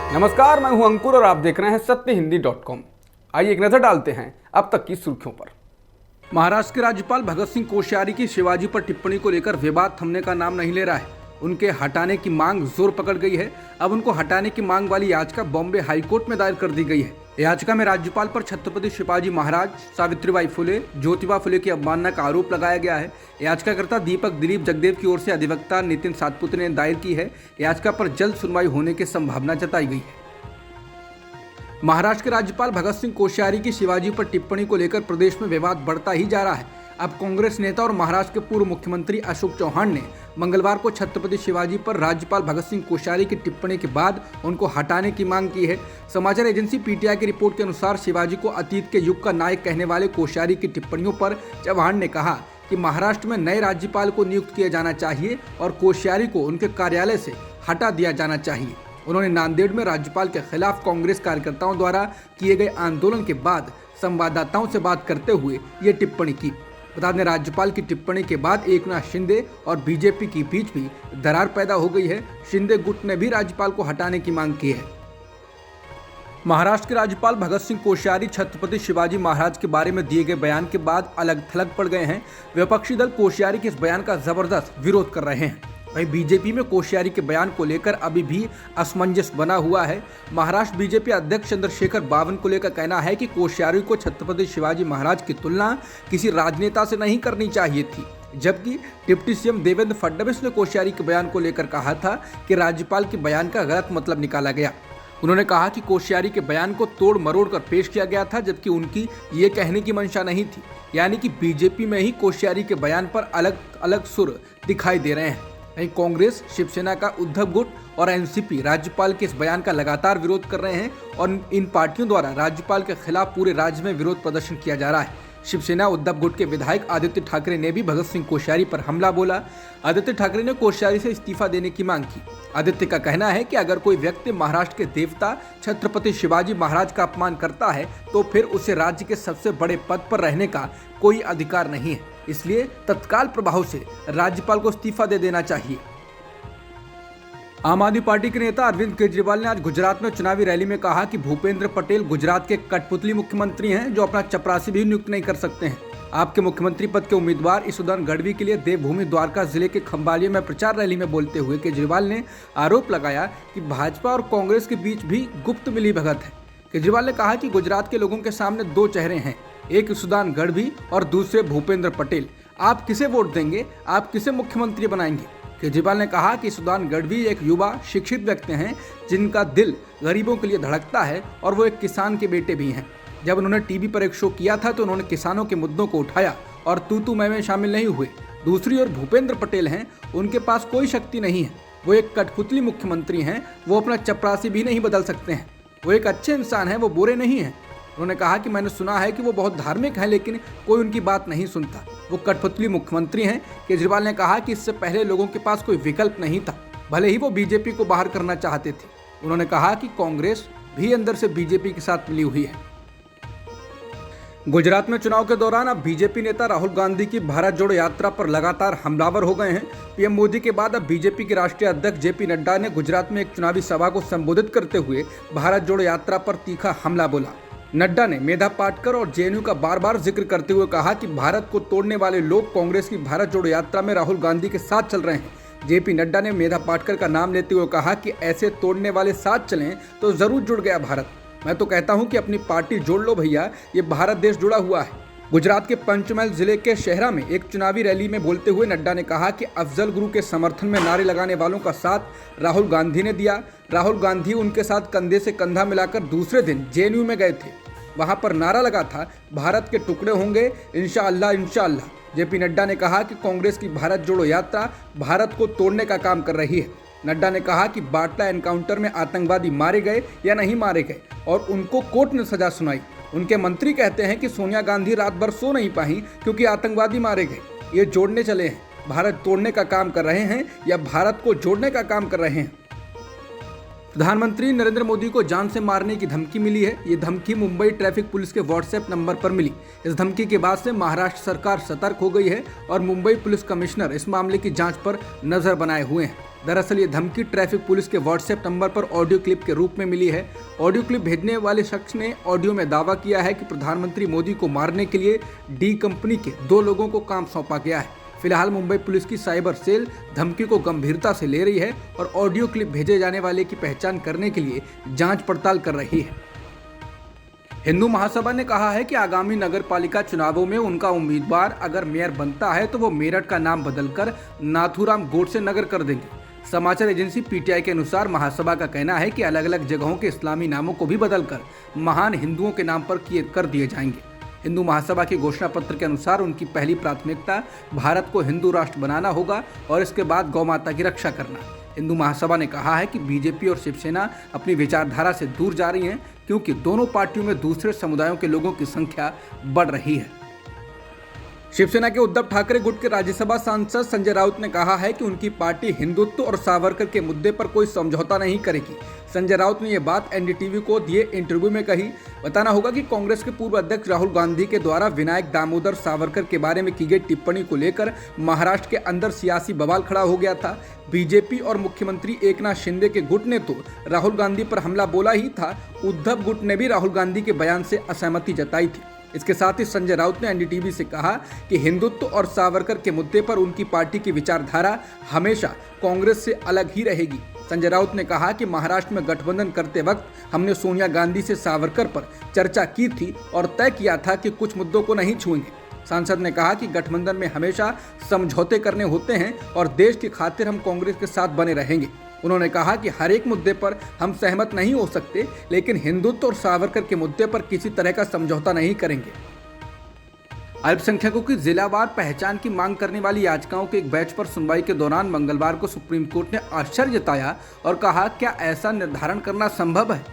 नमस्कार, मैं हूं अंकुर और आप देख रहे हैं सत्यहिंदी.com। आइए एक नजर डालते हैं अब तक की सुर्खियों पर। महाराष्ट्र के राज्यपाल भगत सिंह कोश्यारी की शिवाजी पर टिप्पणी को लेकर विवाद थमने का नाम नहीं ले रहा है। उनके हटाने की मांग जोर पकड़ गई है। अब उनको हटाने की मांग वाली याचिका बॉम्बे हाईकोर्ट में दायर कर दी गई है। याचिका में राज्यपाल पर छत्रपति शिवाजी महाराज, सावित्रीबाई फुले, ज्योतिबा फुले की अवमानना का आरोप लगाया गया है। याचिकाकर्ता दीपक दिलीप जगदेव की ओर से अधिवक्ता नितिन सातपुते ने दायर की है। याचिका पर जल्द सुनवाई होने की संभावना जताई गई है। महाराष्ट्र के राज्यपाल भगत सिंह कोश्यारी की शिवाजी पर टिप्पणी को लेकर प्रदेश में विवाद बढ़ता ही जा रहा है। अब कांग्रेस नेता और महाराष्ट्र के पूर्व मुख्यमंत्री अशोक चौहान ने मंगलवार को छत्रपति शिवाजी पर राज्यपाल भगत सिंह कोश्यारी की टिप्पणी के बाद उनको हटाने की मांग की है। समाचार एजेंसी पीटीआई की रिपोर्ट के अनुसार शिवाजी को अतीत के युग का नायक कहने वाले कोश्यारी की टिप्पणियों पर चौहान ने कहा कि महाराष्ट्र में नए राज्यपाल को नियुक्त किया जाना चाहिए और कोश्यारी को उनके कार्यालय से हटा दिया जाना चाहिए। उन्होंने नांदेड़ में राज्यपाल के खिलाफ कांग्रेस कार्यकर्ताओं द्वारा किए गए आंदोलन के बाद संवाददाताओं से बात करते हुए ये टिप्पणी की। बता दें, राज्यपाल की टिप्पणी के बाद एकनाथ शिंदे और बीजेपी के बीच भी दरार पैदा हो गई है। शिंदे गुट ने भी राज्यपाल को हटाने की मांग की है। महाराष्ट्र के राज्यपाल भगत सिंह कोश्यारी छत्रपति शिवाजी महाराज के बारे में दिए गए बयान के बाद अलग थलग पड़ गए हैं। विपक्षी दल कोश्यारी के इस बयान का जबरदस्त विरोध कर रहे हैं। वहीं बीजेपी में कोश्यारी के बयान को लेकर अभी भी असमंजस बना हुआ है। महाराष्ट्र बीजेपी अध्यक्ष चंद्रशेखर बावन को लेकर कहना है कि कोश्यारी को छत्रपति शिवाजी महाराज की तुलना किसी राजनेता से नहीं करनी चाहिए थी, जबकि डिप्टी सीएम देवेंद्र फडणवीस ने कोश्यारी के बयान को लेकर कहा था कि राज्यपाल के बयान का गलत मतलब निकाला गया। उन्होंने कहा कि कोश्यारी के बयान को तोड़ मरोड़ कर पेश किया गया था, जबकि उनकी ये कहने की मंशा नहीं थी। यानी कि बीजेपी में ही कोश्यारी के बयान पर अलग अलग सुर दिखाई दे रहे हैं। वहीं कांग्रेस, शिवसेना का उद्धव गुट और एनसीपी राज्यपाल के इस बयान का लगातार विरोध कर रहे हैं और इन पार्टियों द्वारा राज्यपाल के खिलाफ पूरे राज्य में विरोध प्रदर्शन किया जा रहा है। शिवसेना उद्धव गुट के विधायक आदित्य ठाकरे ने भी भगत सिंह कोश्यारी पर हमला बोला। आदित्य ठाकरे ने कोश्यारी से इस्तीफा देने की मांग की। आदित्य का कहना है कि अगर कोई व्यक्ति महाराष्ट्र के देवता छत्रपति शिवाजी महाराज का अपमान करता है तो फिर उसे राज्य के सबसे बड़े पद पर रहने का कोई अधिकार नहीं है, इसलिए तत्काल प्रभाव से राज्यपाल को इस्तीफा दे देना चाहिए। आम आदमी पार्टी के नेता अरविंद केजरीवाल ने आज गुजरात में चुनावी रैली में कहा कि भूपेंद्र पटेल गुजरात के कठपुतली मुख्यमंत्री हैं जो अपना चपरासी भी नियुक्त नहीं कर सकते हैं। आपके मुख्यमंत्री पद के उम्मीदवार ईसुदान गढ़वी के लिए देवभूमि द्वारका जिले के खंबालिया में प्रचार रैली में बोलते हुए केजरीवाल ने आरोप लगाया कि भाजपा और कांग्रेस के बीच भी गुप्त मिलीभगत है। केजरीवाल ने कहा कि गुजरात के लोगों के सामने दो चेहरे हैं, एक ईसुदान गढ़वी और दूसरे भूपेंद्र पटेल। आप किसे वोट देंगे? आप किसे मुख्यमंत्री बनाएंगे? केजरीवाल ने कहा कि ईसुदान गढ़वी एक युवा शिक्षित व्यक्ति हैं जिनका दिल गरीबों के लिए धड़कता है और वो एक किसान के बेटे भी हैं। जब उन्होंने टीवी पर एक शो किया था तो उन्होंने किसानों के मुद्दों को उठाया और तू मैं में शामिल नहीं हुए। दूसरी ओर भूपेंद्र पटेल हैं, उनके पास कोई शक्ति नहीं है, वो एक कठपुतली मुख्यमंत्री हैं, वो अपना चपरासी भी नहीं बदल सकते हैं। वो एक अच्छे इंसान हैं, वो बुरे नहीं हैं। उन्होंने कहा कि मैंने सुना है कि वो बहुत धार्मिक हैं लेकिन कोई उनकी बात नहीं सुनता, वो कठपुतली मुख्यमंत्री हैं। केजरीवाल ने कहा कि इससे पहले लोगों के पास कोई विकल्प नहीं था, भले ही वो बीजेपी को बाहर करना चाहते थे। उन्होंने कहा कि कांग्रेस भी अंदर से बीजेपी के साथ मिली हुई है। गुजरात में चुनाव के दौरान अब बीजेपी नेता राहुल गांधी की भारत जोड़ो यात्रा पर लगातार हमलावर हो गए हैं। पीएम मोदी के बाद अब बीजेपी के राष्ट्रीय अध्यक्ष जेपी नड्डा ने गुजरात में एक चुनावी सभा को संबोधित करते हुए भारत जोड़ो यात्रा पर तीखा हमला बोला। नड्डा ने मेधा पाटकर और जेएनयू का बार बार जिक्र करते हुए कहा कि भारत को तोड़ने वाले लोग कांग्रेस की भारत जोड़ो यात्रा में राहुल गांधी के साथ चल रहे हैं। जेपी नड्डा ने मेधा पाटकर का नाम लेते हुए कहा कि ऐसे तोड़ने वाले साथ चलें तो जरूर जुड़ गया भारत। मैं तो कहता हूं कि अपनी पार्टी जोड़ लो भैया, ये भारत देश जुड़ा हुआ है। गुजरात के पंचमहल जिले के शहरा में एक चुनावी रैली में बोलते हुए नड्डा ने कहा कि अफजल गुरु के समर्थन में नारे लगाने वालों का साथ राहुल गांधी ने दिया। राहुल गांधी उनके साथ कंधे से कंधा मिलाकर दूसरे दिन जेएनयू में गए थे। वहां पर नारा लगा था, भारत के टुकड़े होंगे इंशाअल्लाह इंशाअल्लाह। जेपी नड्डा ने कहा कि कांग्रेस की भारत जोड़ो यात्रा भारत को तोड़ने का काम कर रही है। नड्डा ने कहा कि बाटला एनकाउंटर में आतंकवादी मारे गए या नहीं मारे गए और उनको कोर्ट ने सजा सुनाई। उनके मंत्री कहते हैं कि सोनिया गांधी रात भर सो नहीं पाई क्योंकि आतंकवादी मारे गए। ये जोड़ने चले हैं, भारत तोड़ने का काम कर रहे हैं या भारत को जोड़ने का काम कर रहे हैं। प्रधानमंत्री नरेंद्र मोदी को जान से मारने की धमकी मिली है। ये धमकी मुंबई ट्रैफिक पुलिस के व्हाट्सएप नंबर पर मिली। इस धमकी के बाद से महाराष्ट्र सरकार सतर्क हो गई है और मुंबई पुलिस कमिश्नर इस मामले की जांच पर नजर बनाए हुए हैं। दरअसल ये धमकी ट्रैफिक पुलिस के व्हाट्सएप नंबर पर ऑडियो क्लिप के रूप में मिली है। ऑडियो क्लिप भेजने वाले शख्स ने ऑडियो में दावा किया है कि प्रधानमंत्री मोदी को मारने के लिए डी कंपनी के 2 लोगों को काम सौंपा गया है। फिलहाल मुंबई पुलिस की साइबर सेल धमकी को गंभीरता से ले रही है और ऑडियो क्लिप भेजे जाने वाले की पहचान करने के लिए जांच पड़ताल कर रही है। हिंदू महासभा ने कहा है कि आगामी नगर पालिका चुनावों में उनका उम्मीदवार अगर मेयर बनता है तो वो मेरठ का नाम बदलकर नाथूराम गोडसे नगर कर देंगे। समाचार एजेंसी पीटीआई के अनुसार महासभा का कहना है कि अलग अलग जगहों के इस्लामी नामों को भी बदलकर महान हिंदुओं के नाम पर कर दिए जाएंगे। हिंदू महासभा के घोषणा पत्र के अनुसार उनकी पहली प्राथमिकता भारत को हिंदू राष्ट्र बनाना होगा और इसके बाद गौ माता की रक्षा करना। हिंदू महासभा ने कहा है कि बीजेपी और शिवसेना अपनी विचारधारा से दूर जा रही हैं क्योंकि दोनों पार्टियों में दूसरे समुदायों के लोगों की संख्या बढ़ रही है। शिवसेना के उद्धव ठाकरे गुट के राज्यसभा सांसद संजय राउत ने कहा है कि उनकी पार्टी हिंदुत्व और सावरकर के मुद्दे पर कोई समझौता नहीं करेगी। संजय राउत ने यह बात एनडीटीवी को दिए इंटरव्यू में कही। बताना होगा कि कांग्रेस के पूर्व अध्यक्ष राहुल गांधी के द्वारा विनायक दामोदर सावरकर के बारे में की गई टिप्पणी को लेकर महाराष्ट्र के अंदर सियासी बवाल खड़ा हो गया था। बीजेपी और मुख्यमंत्री एकनाथ शिंदे के गुट ने तो राहुल गांधी पर हमला बोला ही था, उद्धव गुट ने भी राहुल गांधी के बयान से असहमति जताई थी। इसके साथ ही संजय राउत ने एनडीटीवी से कहा कि हिंदुत्व और सावरकर के मुद्दे पर उनकी पार्टी की विचारधारा हमेशा कांग्रेस से अलग ही रहेगी। संजय राउत ने कहा कि महाराष्ट्र में गठबंधन करते वक्त हमने सोनिया गांधी से सावरकर पर चर्चा की थी और तय किया था कि कुछ मुद्दों को नहीं छुएंगे। सांसद ने कहा कि गठबंधन में हमेशा समझौते करने होते हैं और देश की खातिर हम कांग्रेस के साथ बने रहेंगे। उन्होंने कहा कि हर एक मुद्दे पर हम सहमत नहीं हो सकते, लेकिन हिंदुत्व और सावरकर के मुद्दे पर किसी तरह का समझौता नहीं करेंगे। अल्पसंख्यकों की जिलावार पहचान की मांग करने वाली याचिकाओं के एक बैच पर सुनवाई के दौरान मंगलवार को सुप्रीम कोर्ट ने आश्चर्य जताया और कहा, क्या ऐसा निर्धारण करना संभव है?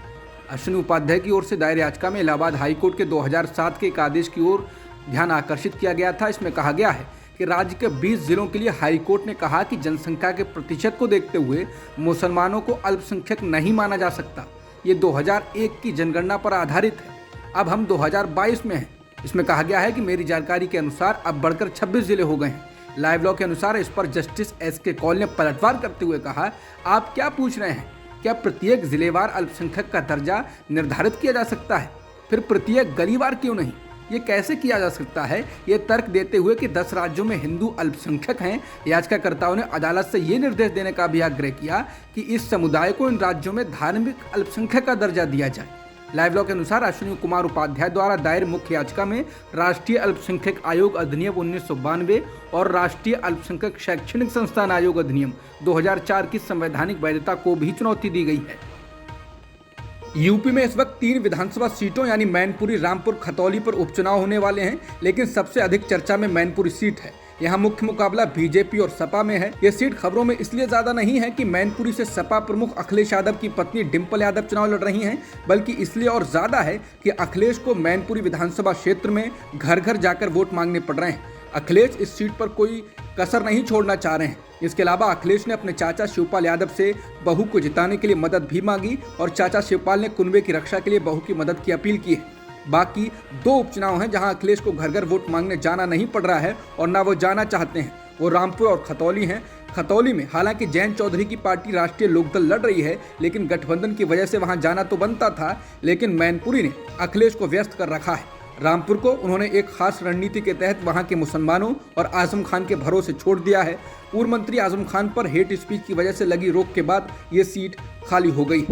अश्विनी उपाध्याय की ओर से दायर याचिका में इलाहाबाद हाईकोर्ट के 2007 के एक आदेश की ओर ध्यान आकर्षित किया गया था। इसमें कहा गया है कि राज्य के 20 जिलों के लिए हाईकोर्ट ने कहा कि जनसंख्या के प्रतिशत को देखते हुए मुसलमानों को अल्पसंख्यक नहीं माना जा सकता। ये 2001 की जनगणना पर आधारित है। अब हम 2022 में हैं। इसमें कहा गया है कि मेरी जानकारी के अनुसार अब बढ़कर 26 जिले हो गए हैं। लाइव लॉ के अनुसार इस पर जस्टिस एस.के. कौल ने पलटवार करते हुए कहा, आप क्या पूछ रहे हैं? क्या प्रत्येक जिलेवार अल्पसंख्यक का दर्जा निर्धारित किया जा सकता है? फिर प्रत्येक गलीवार क्यों नहीं? ये कैसे किया जा सकता है? ये तर्क देते हुए कि 10 राज्यों में हिंदू अल्पसंख्यक हैं, याचिकाकर्ताओं ने अदालत से ये निर्देश देने का भी आग्रह किया कि इस समुदाय को इन राज्यों में धार्मिक अल्पसंख्यक का दर्जा दिया जाए। लाइव लॉ के अनुसार अश्विनी कुमार उपाध्याय द्वारा दायर मुख्य याचिका में राष्ट्रीय अल्पसंख्यक आयोग अधिनियम 1992 और राष्ट्रीय अल्पसंख्यक शैक्षणिक संस्थान आयोग अधिनियम 2004 की संवैधानिक वैधता को भी चुनौती दी गई है। यूपी में इस वक्त 3 विधानसभा सीटों यानी मैनपुरी, रामपुर, खतौली पर उपचुनाव होने वाले हैं, लेकिन सबसे अधिक चर्चा में मैनपुरी सीट है। यहाँ मुख्य मुकाबला बीजेपी और सपा में है। ये सीट खबरों में इसलिए ज्यादा नहीं है कि मैनपुरी से सपा प्रमुख अखिलेश यादव की पत्नी डिंपल यादव चुनाव लड़ रही हैं, बल्कि इसलिए और ज्यादा है कि अखिलेश को मैनपुरी विधानसभा क्षेत्र में घर घर जाकर वोट मांगने पड़ रहे हैं। अखिलेश इस सीट पर कोई कसर नहीं छोड़ना चाह रहे हैं। इसके अलावा अखिलेश ने अपने चाचा शिवपाल यादव से बहू को जिताने के लिए मदद भी मांगी और चाचा शिवपाल ने कुनबे की रक्षा के लिए बहू की मदद की अपील की है। बाकी 2 उपचुनाव हैं जहां अखिलेश को घर घर वोट मांगने जाना नहीं पड़ रहा है और ना वो जाना चाहते हैं। वो रामपुर और खतौली हैं। खतौली में हालांकि जयंत चौधरी की पार्टी राष्ट्रीय लोकदल लड़ रही है, लेकिन गठबंधन की वजह से वहां जाना तो बनता था, लेकिन मैनपुरी ने अखिलेश को व्यस्त कर रखा है। रामपुर को उन्होंने एक खास रणनीति के तहत वहां के मुसलमानों और आजम खान के भरोसे छोड़ दिया है। पूर्व मंत्री आजम खान पर हेट स्पीच की वजह से लगी रोक के बाद ये सीट खाली हो गई।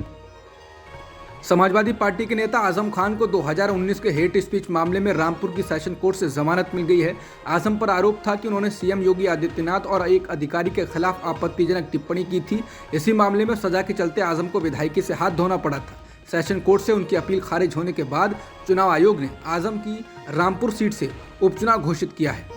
समाजवादी पार्टी के नेता आजम खान को 2019 के हेट स्पीच मामले में रामपुर की सेशन कोर्ट से जमानत मिल गई है। आजम पर आरोप था कि उन्होंने सीएम योगी आदित्यनाथ और एक अधिकारी के खिलाफ आपत्तिजनक टिप्पणी की थी। इसी मामले में सजा के चलते आजम को विधायकी से हाथ धोना पड़ा था। सेशन कोर्ट से उनकी अपील खारिज होने के बाद चुनाव आयोग ने आजम की रामपुर सीट से उपचुनाव घोषित किया है।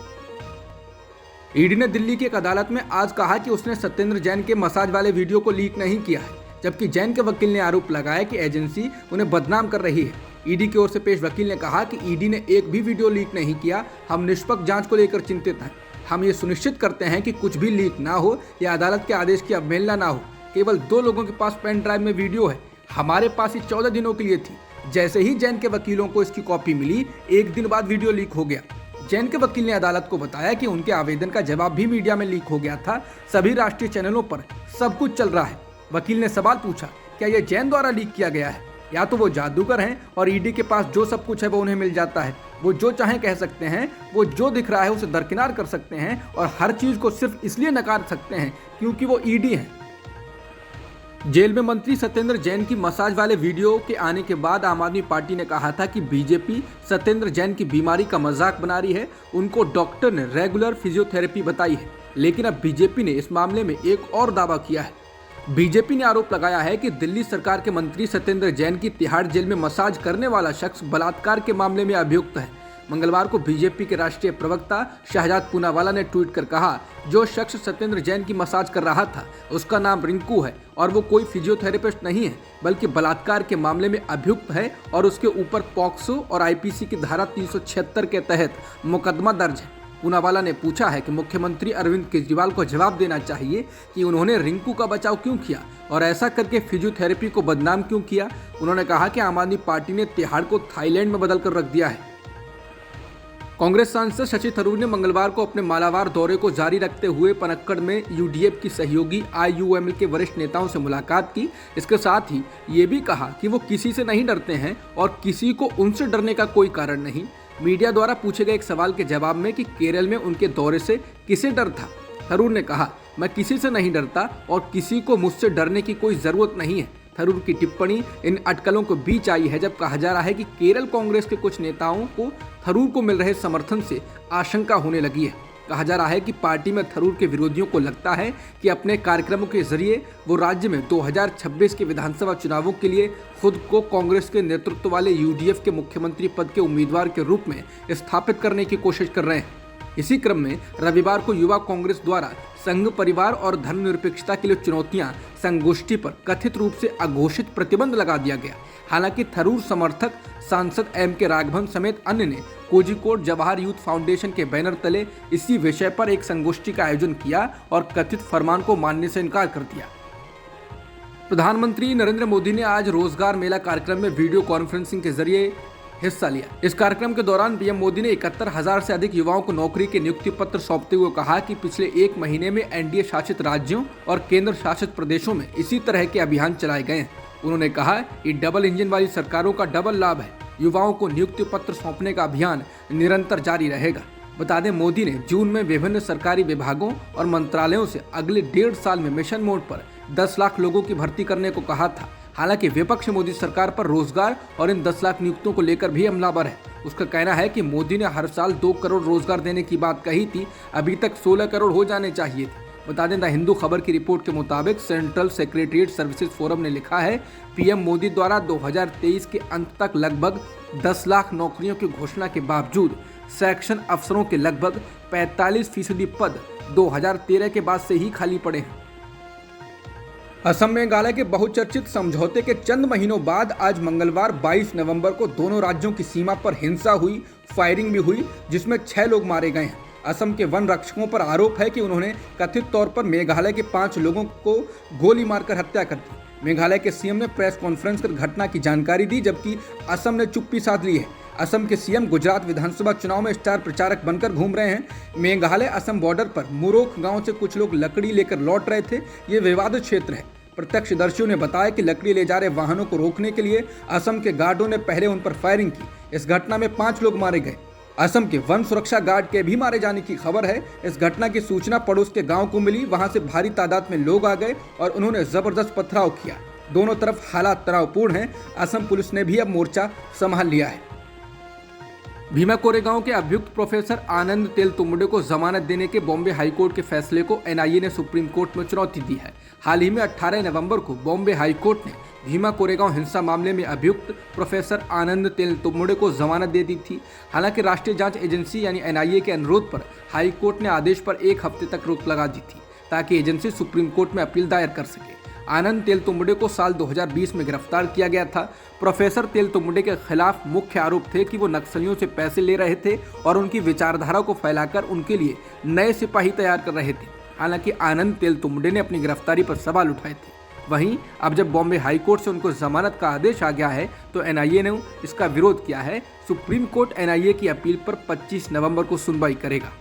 ईडी ने दिल्ली की एक अदालत में आज कहा कि उसने सत्येंद्र जैन के मसाज वाले वीडियो को लीक नहीं किया है, जबकि जैन के वकील ने आरोप लगाया कि एजेंसी उन्हें बदनाम कर रही है। ईडी की ओर से पेश वकील ने कहा कि ईडी ने एक भी वीडियो लीक नहीं किया। हम निष्पक्ष जांच को लेकर चिंतित हैं। हम ये सुनिश्चित करते हैं कि कुछ भी लीक ना हो या अदालत के आदेश की अवहेलना ना हो। केवल 2 लोगों के पास पेन ड्राइव में वीडियो है। हमारे पास ये 14 दिनों के लिए थी। जैसे ही जैन के वकीलों को इसकी कॉपी मिली, 1 दिन बाद वीडियो लीक हो गया। जैन के वकील ने अदालत को बताया कि उनके आवेदन का जवाब भी मीडिया में लीक हो गया था, सभी राष्ट्रीय चैनलों पर सब कुछ चल रहा है। वकील ने सवाल पूछा, क्या यह जैन द्वारा लीक किया गया है? या तो वो जादूगर हैं और ईडी के पास जो सब कुछ है वो उन्हें मिल जाता है, वो जो चाहें कह सकते हैं, वो जो दिख रहा है उसे दरकिनार कर सकते हैं और हर चीज को सिर्फ इसलिए नकार सकते हैं क्योंकि वो ईडी हैं। जेल में मंत्री सत्येंद्र जैन की मसाज वाले वीडियो के आने के बाद आम आदमी पार्टी ने कहा था कि बीजेपी सत्येंद्र जैन की बीमारी का मजाक बना रही है, उनको डॉक्टर ने रेगुलर फिजियोथेरेपी बताई है। लेकिन अब बीजेपी ने इस मामले में एक और दावा किया है। बीजेपी ने आरोप लगाया है कि दिल्ली सरकार के मंत्री सत्येंद्र जैन की तिहाड़ जेल में मसाज करने वाला शख्स बलात्कार के मामले में अभियुक्त है। मंगलवार को बीजेपी के राष्ट्रीय प्रवक्ता शहजाद पूनावाला ने ट्वीट कर कहा, जो शख्स सत्येंद्र जैन की मसाज कर रहा था उसका नाम रिंकू है और वो कोई फिजियोथेरेपिस्ट नहीं है बल्कि बलात्कार के मामले में अभियुक्त है और उसके ऊपर पॉक्सो और आईपीसी की धारा 376 के तहत मुकदमा दर्ज है। पूनावाला ने पूछा है कि मुख्यमंत्री अरविंद केजरीवाल को जवाब देना चाहिए कि उन्होंने रिंकू का बचाव क्यों किया और ऐसा करके फिजियोथेरेपी को बदनाम क्यों किया। उन्होंने कहा कि आम आदमी पार्टी ने तिहाड़ को थाईलैंड में बदल कर रख दिया है। कांग्रेस सांसद शशि थरूर ने मंगलवार को अपने मालाबार दौरे को जारी रखते हुए पनक्कड़ में यूडीएफ की सहयोगी आईयूएमएल के वरिष्ठ नेताओं से मुलाकात की। इसके साथ ही ये भी कहा कि वो किसी से नहीं डरते हैं और किसी को उनसे डरने का कोई कारण नहीं। मीडिया द्वारा पूछे गए एक सवाल के जवाब में कि केरल में उनके दौरे से किसे डर था, थरूर ने कहा, मैं किसी से नहीं डरता और किसी को मुझसे डरने की कोई जरूरत नहीं है। थरूर की टिप्पणी इन अटकलों के बीच आई है जब कहा जा रहा है कि केरल कांग्रेस के कुछ नेताओं को थरूर को मिल रहे समर्थन से आशंका होने लगी है। कहा जा रहा है कि पार्टी में थरूर के विरोधियों को लगता है कि अपने कार्यक्रमों के जरिए वो राज्य में 2026 के विधानसभा चुनावों के लिए खुद को कांग्रेस के नेतृत्व वाले यूडीएफ के मुख्यमंत्री पद के उम्मीदवार के रूप में स्थापित करने की कोशिश कर रहे हैं। इसी क्रम में रविवार को युवा कांग्रेस द्वारा संघ परिवार और धर्मनिरपेक्षता के लिए चुनौतियां संगोष्ठी पर कथित रूप से अघोषित प्रतिबंध लगा दिया गया। हालांकि थरूर समर्थक सांसद एम.के. राघवन समेत अन्य ने कोझिकोड जवाहर यूथ फाउंडेशन के बैनर तले इसी विषय पर एक संगोष्ठी का आयोजन किया और कथित फरमान को मानने से इनकार कर दिया। प्रधानमंत्री नरेंद्र मोदी ने आज रोजगार मेला कार्यक्रम में वीडियो कॉन्फ्रेंसिंग के जरिए हिस्सा लिया। इस कार्यक्रम के दौरान पीएम मोदी ने 71,000 से अधिक युवाओं को नौकरी के नियुक्ति पत्र सौंपते हुए कहा कि पिछले एक महीने में एनडीए शासित राज्यों और केंद्र शासित प्रदेशों में इसी तरह के अभियान चलाए गए हैं। उन्होंने कहा कि डबल इंजन वाली सरकारों का डबल लाभ है। युवाओं को नियुक्ति पत्र सौंपने का अभियान निरंतर जारी रहेगा। बता दें, मोदी ने जून में विभिन्न सरकारी विभागों और मंत्रालयों से अगले 1.5 साल में मिशन मोड पर 10 लाख लोगों की भर्ती करने को कहा था। हालांकि विपक्ष मोदी सरकार पर रोजगार और इन 10 लाख नियुक्तियों को लेकर भी हमलावर है। उसका कहना है कि मोदी ने हर साल 2 करोड़ रोजगार देने की बात कही थी, अभी तक 16 करोड़ हो जाने चाहिए थे। बता दें, द हिंदू खबर की रिपोर्ट के मुताबिक सेंट्रल सेक्रेटरीट सर्विसेज फोरम ने लिखा है, पीएम मोदी द्वारा 2023 के अंत तक लगभग 10 लाख नौकरियों की घोषणा के बावजूद सेक्शन अफसरों के लगभग 45% पद 2013 के बाद से ही खाली पड़े हैं। असम मेघालय के बहुचर्चित समझौते के चंद महीनों बाद आज मंगलवार 22 नवंबर को दोनों राज्यों की सीमा पर हिंसा हुई, फायरिंग भी हुई, जिसमें 6 लोग मारे गए हैं। असम के वन रक्षकों पर आरोप है कि उन्होंने कथित तौर पर मेघालय के 5 लोगों को गोली मारकर हत्या कर दी। मेघालय के सीएम ने प्रेस कॉन्फ्रेंस कर घटना की जानकारी दी, जबकि असम ने चुप्पी साध ली है। असम के सीएम गुजरात विधानसभा चुनाव में स्टार प्रचारक बनकर घूम रहे हैं। मेघालय असम बॉर्डर पर मुरोक गांव से कुछ लोग लकड़ी लेकर लौट रहे थे। ये विवादित क्षेत्र है। प्रत्यक्षदर्शियों ने बताया कि लकड़ी ले जा रहे वाहनों को रोकने के लिए असम के गार्डों ने पहले उन पर फायरिंग की। इस घटना में 5 लोग मारे गए। असम के वन सुरक्षा गार्ड के भी मारे जाने की खबर है। इस घटना की सूचना पड़ोस के गांव को मिली। वहां से भारी तादाद में लोग आ गए और उन्होंने जबरदस्त पथराव किया। दोनों तरफ हालात तनावपूर्ण हैं। असम पुलिस ने भी अब मोर्चा संभाल लिया है। भीमा कोरेगांव के अभियुक्त प्रोफेसर आनंद तेलतुंबडे को जमानत देने के बॉम्बे हाईकोर्ट के फैसले को एनआईए ने सुप्रीम कोर्ट में चुनौती दी है। हाल ही में 18 नवंबर को बॉम्बे हाईकोर्ट ने भीमा कोरेगांव हिंसा मामले में अभियुक्त प्रोफेसर आनंद तेलतुंबडे को जमानत दे दी थी। हालांकि राष्ट्रीय जांच एजेंसी यानी एनआईए के अनुरोध पर हाईकोर्ट ने आदेश पर 1 हफ्ते तक रोक लगा दी थी ताकि एजेंसी सुप्रीम कोर्ट में अपील दायर कर सके। आनंद तेलतुंबडे को साल 2020 में गिरफ्तार किया गया था। प्रोफेसर तेलतुंबडे के खिलाफ मुख्य आरोप थे कि वो नक्सलियों से पैसे ले रहे थे और उनकी विचारधारा को फैलाकर उनके लिए नए सिपाही तैयार कर रहे थे। हालांकि आनंद तेलतुंबडे ने अपनी गिरफ्तारी पर सवाल उठाए थे। वहीं अब जब बॉम्बे हाई कोर्ट से उनको जमानत का आदेश आ गया है तो एनआईए ने इसका विरोध किया है। सुप्रीम कोर्ट एनआईए की अपील पर 25 नवंबर को सुनवाई करेगा।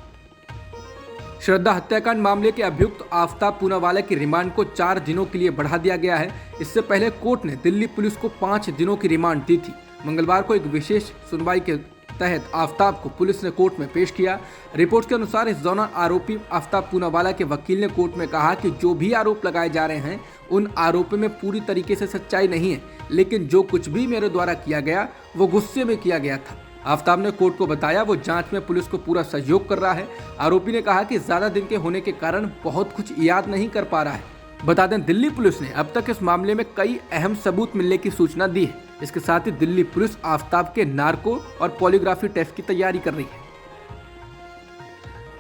श्रद्धा हत्याकांड मामले के अभियुक्त आफताब पूनावाला की रिमांड को 4 दिनों के लिए बढ़ा दिया गया है। इससे पहले कोर्ट ने दिल्ली पुलिस को 5 दिनों की रिमांड दी थी। मंगलवार को एक विशेष सुनवाई के तहत आफताब को पुलिस ने कोर्ट में पेश किया। रिपोर्ट के अनुसार इस दौरान आरोपी आफताब पूनावाला के वकील ने कोर्ट में कहा कि जो भी आरोप लगाए जा रहे हैं उन आरोपों में पूरी तरीके से सच्चाई नहीं है, लेकिन जो कुछ भी मेरे द्वारा किया गया वो गुस्से में किया गया था। आफताब ने कोर्ट को बताया वो जांच में पुलिस को पूरा सहयोग कर रहा है। आरोपी ने कहा कि ज्यादा दिन के होने के कारण बहुत कुछ याद नहीं कर पा रहा है। बता दें, दिल्ली पुलिस ने अब तक इस मामले में कई अहम सबूत मिलने की सूचना दी है। इसके साथ ही दिल्ली पुलिस आफताब के नार्को और पॉलीग्राफी टेस्ट की तैयारी कर रही है।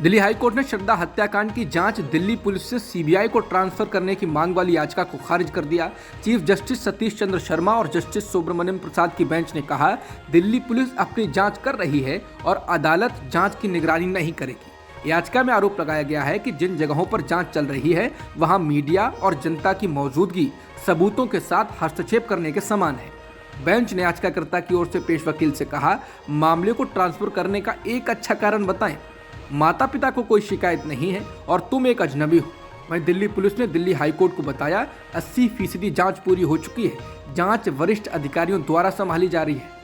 दिल्ली हाई कोर्ट ने श्रद्धा हत्याकांड की जांच दिल्ली पुलिस से सीबीआई को ट्रांसफर करने की मांग वाली याचिका को खारिज कर दिया। चीफ जस्टिस सतीश चंद्र शर्मा और जस्टिस सुब्रमण्यम प्रसाद की बेंच ने कहा, दिल्ली पुलिस अपनी जांच कर रही है और अदालत जांच की निगरानी नहीं करेगी। याचिका में आरोप लगाया गया है कि जिन जगहों पर जांच चल रही है वहां मीडिया और जनता की मौजूदगी सबूतों के साथ हस्तक्षेप करने के समान है। बेंच ने याचिकाकर्ता की ओर से पेश वकील से कहा, मामले को ट्रांसफर करने का एक अच्छा कारण बताएं। माता पिता को कोई शिकायत नहीं है और तुम एक अजनबी हो। वहीं दिल्ली पुलिस ने दिल्ली हाईकोर्ट को बताया 80% जांच पूरी हो चुकी है। जांच वरिष्ठ अधिकारियों द्वारा संभाली जा रही है।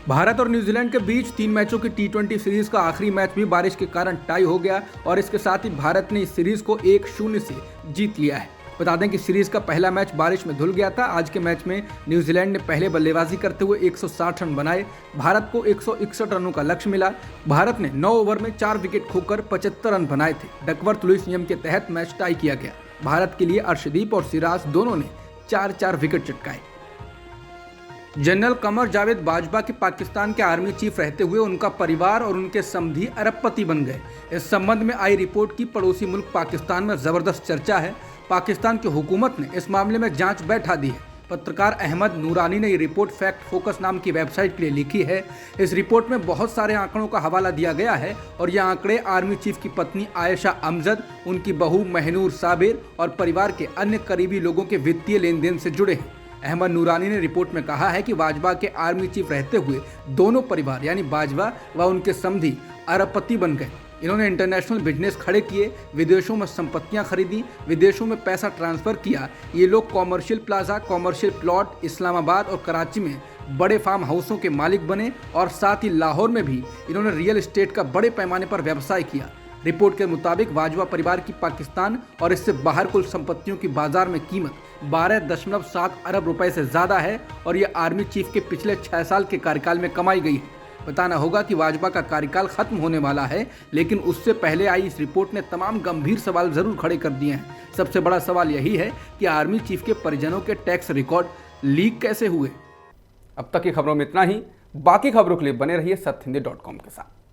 भारत और न्यूजीलैंड के बीच 3 मैचों की T20 सीरीज का आखिरी मैच भी बारिश के कारण टाई हो गया और इसके साथ ही भारत ने इस सीरीज को 1-0 से जीत लिया है। बता दें कि सीरीज का पहला मैच बारिश में धुल गया था। आज के मैच में न्यूजीलैंड ने पहले बल्लेबाजी करते हुए 160 रन बनाए। भारत को 161 रनों का लक्ष्य मिला। भारत ने 9 ओवर में 4 विकेट खोकर 75 रन बनाए थे। डकवर्थ लुईस नियम के तहत मैच टाई किया गया। भारत के लिए अर्शदीप और सिराज दोनों ने 4-4 विकेट चटकाए। जनरल कमर जावेद बाजवा के पाकिस्तान के आर्मी चीफ रहते हुए उनका परिवार और उनके समधी अरबपति बन गए। इस संबंध में आई रिपोर्ट की पड़ोसी मुल्क पाकिस्तान में जबरदस्त चर्चा है। पाकिस्तान की हुकूमत ने इस मामले में जांच बैठा दी है। पत्रकार अहमद नूरानी ने ये रिपोर्ट फैक्ट फोकस नाम की वेबसाइट के लिए लिखी है। इस रिपोर्ट में बहुत सारे आंकड़ों का हवाला दिया गया है और ये आंकड़े आर्मी चीफ की पत्नी आयशा अमजद, उनकी बहू महनूर साबिर और परिवार के अन्य करीबी लोगों के वित्तीय लेन देन से जुड़े हैं। अहमद नूरानी ने रिपोर्ट में कहा है कि बाजवा के आर्मी चीफ रहते हुए दोनों परिवार यानी बाजवा व उनके समधी अरबपति बन गए। इन्होंने इंटरनेशनल बिजनेस खड़े किए, विदेशों में संपत्तियां खरीदी, विदेशों में पैसा ट्रांसफर किया। ये लोग commercial plaza, commercial plot, Islamabad और कराची में बड़े फार्म हाउसों के मालिक बने और साथ ही लाहौर में भी इन्होंने रियल एस्टेट का बड़े पैमाने पर व्यवसाय किया। रिपोर्ट के मुताबिक बाजवा परिवार की पाकिस्तान और इससे बाहर कुल संपत्तियों की बाजार में कीमत 12.7 अरब रुपए से ज्यादा है और ये आर्मी चीफ के पिछले 6 साल के कार्यकाल में कमाई गई है। बताना होगा कि वाजपा का कार्यकाल खत्म होने वाला है, लेकिन उससे पहले आई इस रिपोर्ट ने तमाम गंभीर सवाल जरूर खड़े कर दिए हैं। सबसे बड़ा सवाल यही है कि आर्मी चीफ के परिजनों के टैक्स रिकॉर्ड लीक कैसे हुए। अब तक की खबरों में इतना ही। बाकी खबरों के लिए बने रहिए सत्यहिंदी.com के साथ।